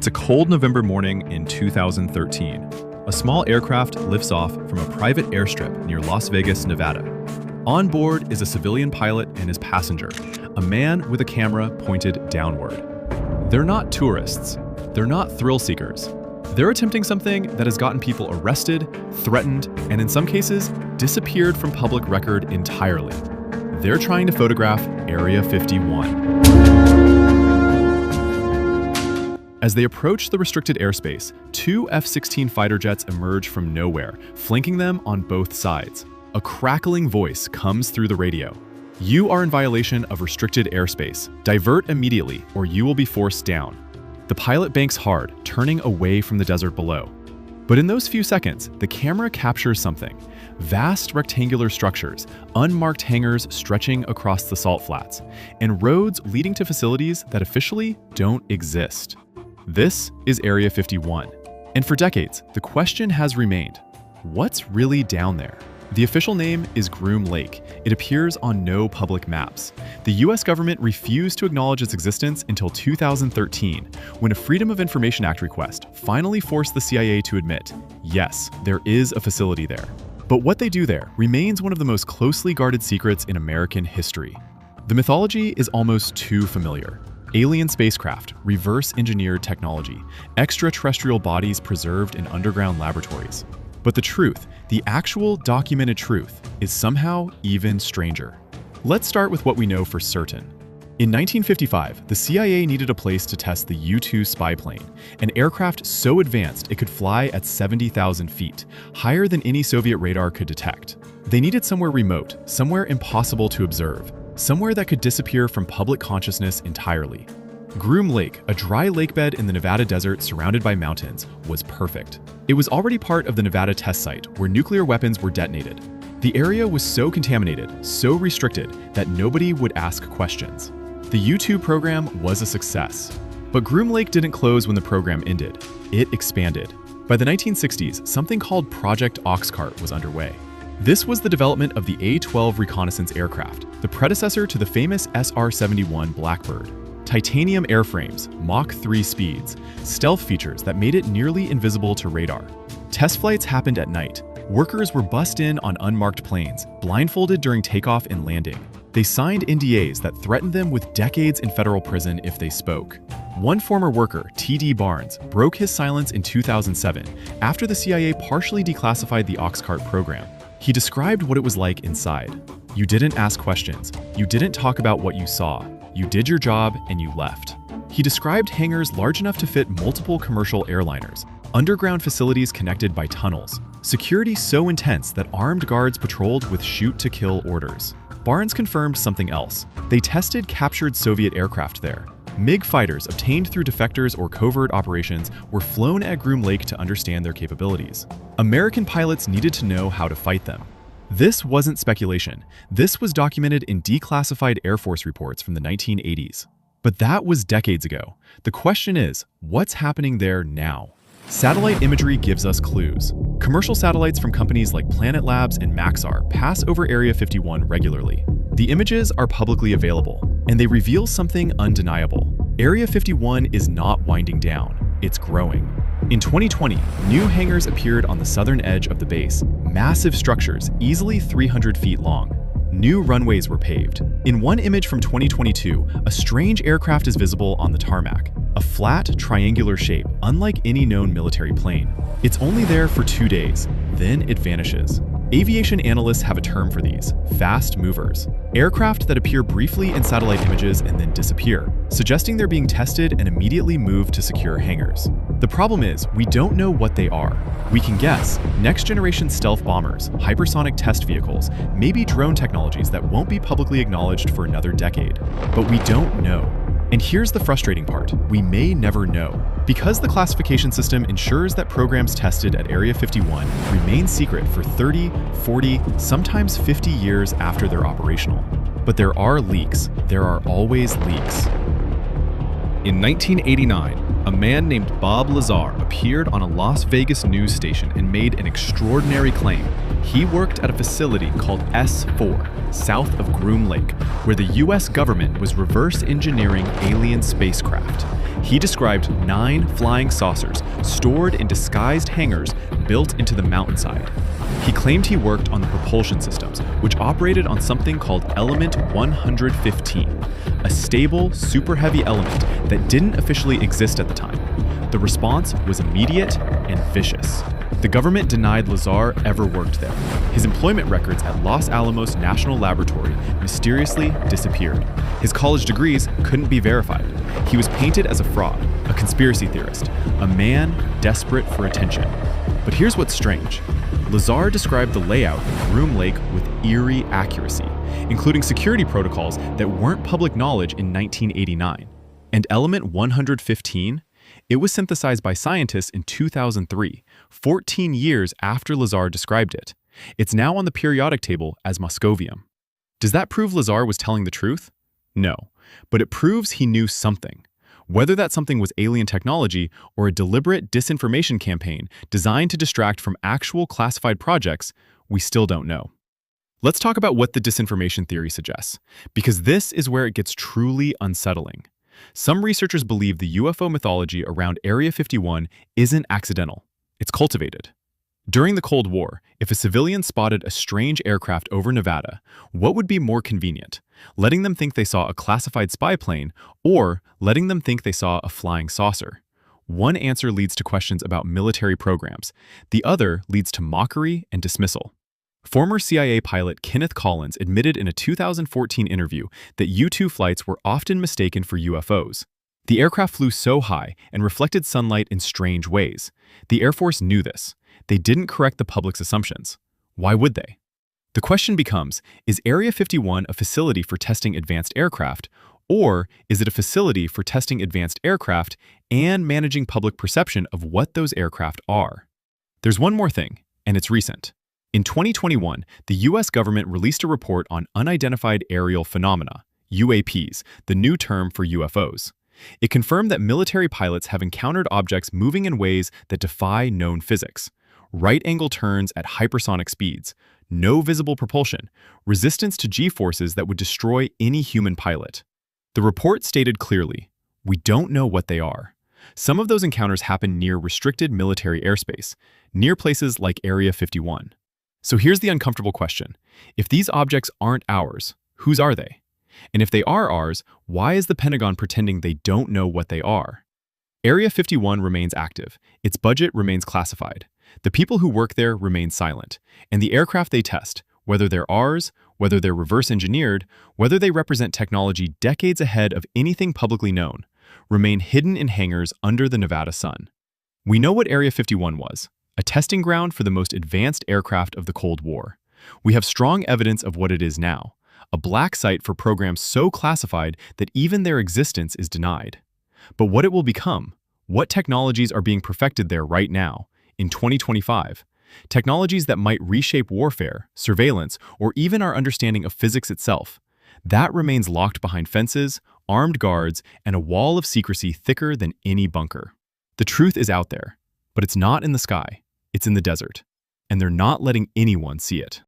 It's a cold November morning in 2013. A small aircraft lifts off from a private airstrip near Las Vegas, Nevada. On board is a civilian pilot and his passenger, a man with a camera pointed downward. They're not tourists. They're not thrill seekers. They're attempting something that has gotten people arrested, threatened, and in some cases, disappeared from public record entirely. They're trying to photograph Area 51. As they approach the restricted airspace, two F-16 fighter jets emerge from nowhere, flanking them on both sides. A crackling voice comes through the radio. You are in violation of restricted airspace. Divert immediately, or you will be forced down. The pilot banks hard, turning away from the desert below. But in those few seconds, the camera captures something. Vast rectangular structures, unmarked hangars stretching across the salt flats, and roads leading to facilities that officially don't exist. This is Area 51. And for decades, the question has remained, what's really down there? The official name is Groom Lake. It appears on no public maps. The US government refused to acknowledge its existence until 2013, when a Freedom of Information Act request finally forced the CIA to admit, yes, there is a facility there. But what they do there remains one of the most closely guarded secrets in American history. The mythology is almost too familiar. Alien spacecraft, reverse-engineered technology, extraterrestrial bodies preserved in underground laboratories. But the truth, the actual documented truth, is somehow even stranger. Let's start with what we know for certain. In 1955, the CIA needed a place to test the U-2 spy plane, an aircraft so advanced it could fly at 70,000 feet, higher than any Soviet radar could detect. They needed somewhere remote, somewhere impossible to observe, somewhere that could disappear from public consciousness entirely. Groom Lake, a dry lakebed in the Nevada desert surrounded by mountains, was perfect. It was already part of the Nevada test site where nuclear weapons were detonated. The area was so contaminated, so restricted, that nobody would ask questions. The U-2 program was a success. But Groom Lake didn't close when the program ended. It expanded. By the 1960s, something called Project Oxcart was underway. This was the development of the A-12 reconnaissance aircraft, the predecessor to the famous SR-71 Blackbird. Titanium airframes, Mach 3 speeds, stealth features that made it nearly invisible to radar. Test flights happened at night. Workers were bussed in on unmarked planes, blindfolded during takeoff and landing. They signed NDAs that threatened them with decades in federal prison if they spoke. One former worker, T.D. Barnes, broke his silence in 2007 after the CIA partially declassified the Oxcart program. He described what it was like inside. You didn't ask questions. You didn't talk about what you saw. You did your job and you left. He described hangars large enough to fit multiple commercial airliners, underground facilities connected by tunnels, security so intense that armed guards patrolled with shoot-to-kill orders. Barnes confirmed something else. They tested captured Soviet aircraft there. MiG fighters obtained through defectors or covert operations were flown at Groom Lake to understand their capabilities. American pilots needed to know how to fight them. This wasn't speculation. This was documented in declassified Air Force reports from the 1980s. But that was decades ago. The question is, what's happening there now? Satellite imagery gives us clues. Commercial satellites from companies like Planet Labs and Maxar pass over Area 51 regularly. The images are publicly available, and they reveal something undeniable. Area 51 is not winding down, it's growing. In 2020, new hangars appeared on the southern edge of the base, massive structures easily 300 feet long. New runways were paved. In one image from 2022, a strange aircraft is visible on the tarmac, a flat, triangular shape, unlike any known military plane. It's only there for 2 days, then it vanishes. Aviation analysts have a term for these: fast movers. Aircraft that appear briefly in satellite images and then disappear, suggesting they're being tested and immediately moved to secure hangars. The problem is, we don't know what they are. We can guess: next-generation stealth bombers, hypersonic test vehicles, maybe drone technologies that won't be publicly acknowledged for another decade. But we don't know. And here's the frustrating part: we may never know. Because the classification system ensures that programs tested at Area 51 remain secret for 30, 40, sometimes 50 years after they're operational. But there are leaks. There are always leaks. In 1989, a man named Bob Lazar appeared on a Las Vegas news station and made an extraordinary claim. He worked at a facility called S4, south of Groom Lake, where the US government was reverse engineering alien spacecraft. He described 9 flying saucers stored in disguised hangars built into the mountainside. He claimed he worked on the propulsion systems, which operated on something called Element 115, a stable, super heavy element that didn't officially exist at the time. The response was immediate and vicious. The government denied Lazar ever worked there. His employment records at Los Alamos National Laboratory mysteriously disappeared. His college degrees couldn't be verified. He was painted as a fraud, a conspiracy theorist, a man desperate for attention. But here's what's strange. Lazar described the layout of Groom Lake with eerie accuracy, including security protocols that weren't public knowledge in 1989. And Element 115? It was synthesized by scientists in 2003, 14 years after Lazar described it. It's now on the periodic table as moscovium. Does that prove Lazar was telling the truth? No, but it proves he knew something. Whether that something was alien technology or a deliberate disinformation campaign designed to distract from actual classified projects, we still don't know. Let's talk about what the disinformation theory suggests, because this is where it gets truly unsettling. Some researchers believe the UFO mythology around Area 51 isn't accidental. It's cultivated. During the Cold War, if a civilian spotted a strange aircraft over Nevada, what would be more convenient? Letting them think they saw a classified spy plane, or letting them think they saw a flying saucer? One answer leads to questions about military programs. The other leads to mockery and dismissal. Former CIA pilot Kenneth Collins admitted in a 2014 interview that U-2 flights were often mistaken for UFOs. The aircraft flew so high and reflected sunlight in strange ways. The Air Force knew this. They didn't correct the public's assumptions. Why would they? The question becomes, is Area 51 a facility for testing advanced aircraft, or is it a facility for testing advanced aircraft and managing public perception of what those aircraft are? There's one more thing, and it's recent. In 2021, the US government released a report on unidentified aerial phenomena, UAPs, the new term for UFOs. It confirmed that military pilots have encountered objects moving in ways that defy known physics. Right-angle turns at hypersonic speeds, no visible propulsion, resistance to G-forces that would destroy any human pilot. The report stated clearly, we don't know what they are. Some of those encounters happen near restricted military airspace, near places like Area 51. So here's the uncomfortable question. If these objects aren't ours, whose are they? And if they are ours, why is the Pentagon pretending they don't know what they are? Area 51 remains active. Its budget remains classified. The people who work there remain silent. And the aircraft they test, whether they're ours, whether they're reverse engineered, whether they represent technology decades ahead of anything publicly known, remain hidden in hangars under the Nevada sun. We know what Area 51 was. A testing ground for the most advanced aircraft of the Cold War. We have strong evidence of what it is now, a black site for programs so classified that even their existence is denied. But what it will become, what technologies are being perfected there right now, in 2025, technologies that might reshape warfare, surveillance, or even our understanding of physics itself, that remains locked behind fences, armed guards, and a wall of secrecy thicker than any bunker. The truth is out there, but it's not in the sky. It's in the desert, and they're not letting anyone see it.